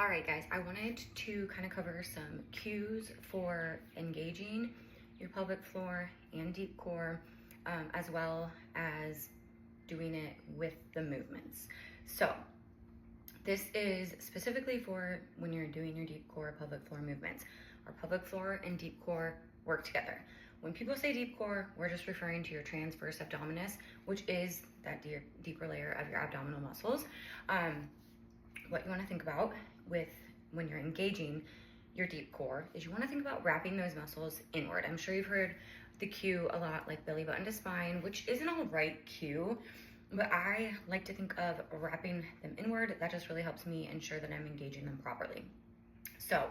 All right, guys, I wanted to kind of cover some cues for engaging your pelvic floor and deep core, as well as doing it with the movements. So this is specifically for when you're doing your deep core pelvic floor movements. Our pelvic floor and deep core work together. When people say deep core, we're just referring to your transverse abdominis, which is that deeper layer of your abdominal muscles. What you want to think about when you're engaging your deep core is you want to think about wrapping those muscles inward. I'm sure you've heard the cue a lot, like belly button to spine, which is an all right cue, but I like to think of wrapping them inward. That just really helps me ensure that I'm engaging them properly. So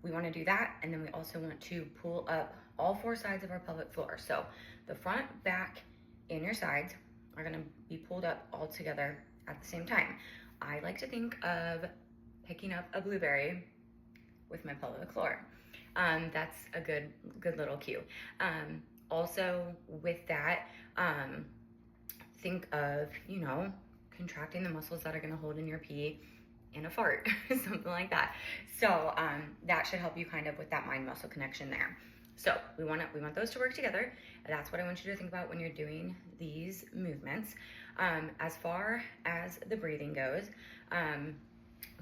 we want to do that, and then we also want to pull up all four sides of our pelvic floor. So the front, back, and your sides are going to be pulled up all together at the same time. I like to think of picking up a blueberry with my pelvic floor. That's a good little cue. Also with that, think of, contracting the muscles that are going to hold in your pee and a fart, something like that. So that should help you kind of with that mind muscle connection there. So we want those to work together. That's what I want you to think about when you're doing these movements. As far as the breathing goes,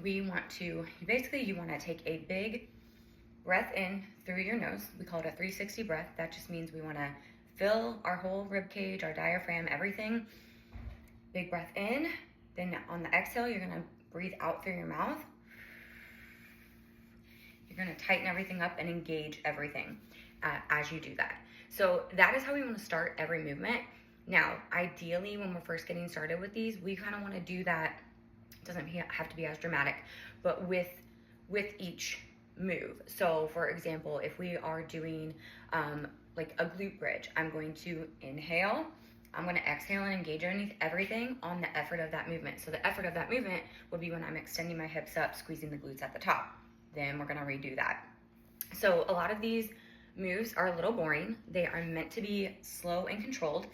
you want to take a big breath in through your nose. We call it a 360 breath. That just means we want to fill our whole rib cage, our diaphragm, everything. Big breath in. Then on the exhale, you're going to breathe out through your mouth. You're going to tighten everything up and engage everything as you do that. So that is how we want to start every movement. Now, ideally, when we're first getting started with these, we kind of want to do that. It doesn't have to be as dramatic, but with each move. So for example, if we are doing like a glute bridge, I'm going to inhale, I'm going to exhale and engage underneath everything on the effort of that movement. So the effort of that movement would be when I'm extending my hips up, squeezing the glutes at the top. Then we're going to redo that. So a lot of these moves are a little boring. They are meant to be slow and controlled,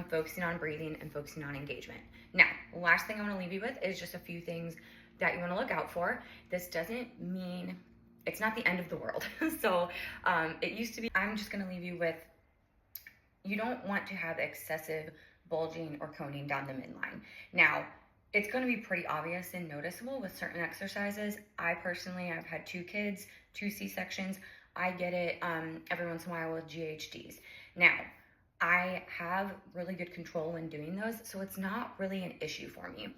focusing on breathing and focusing on engagement. Now, last thing I want to leave you with is just a few things that you want to look out for. This doesn't mean it's not the end of the world. So it used to be, I'm just going to leave you with, you don't want to have excessive bulging or coning down the midline. Now, it's going to be pretty obvious and noticeable with certain exercises. I've had 2 kids, 2 C-sections. I get it every once in a while with GHDs. Now, I have really good control when doing those, so it's not really an issue for me.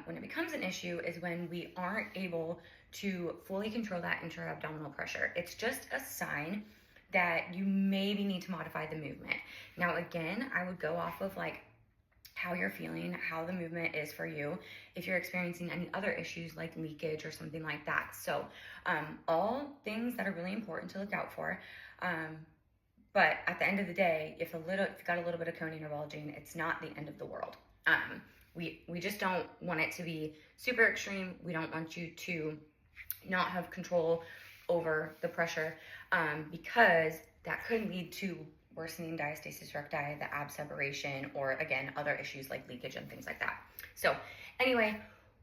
When it becomes an issue is when we aren't able to fully control that intra-abdominal pressure. It's just a sign that you maybe need to modify the movement. Now, again, I would go off of like how you're feeling, how the movement is for you, if you're experiencing any other issues like leakage or something like that. So all things that are really important to look out for. But at the end of the day, if you've got a little bit of coning or bulging, it's not the end of the world. We just don't want it to be super extreme. We don't want you to not have control over the pressure because that could lead to worsening diastasis recti, the ab separation, or again, other issues like leakage and things like that. So anyway,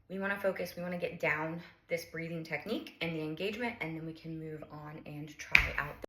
we want to focus, we want to get down this breathing technique and the engagement, and then we can move on and try out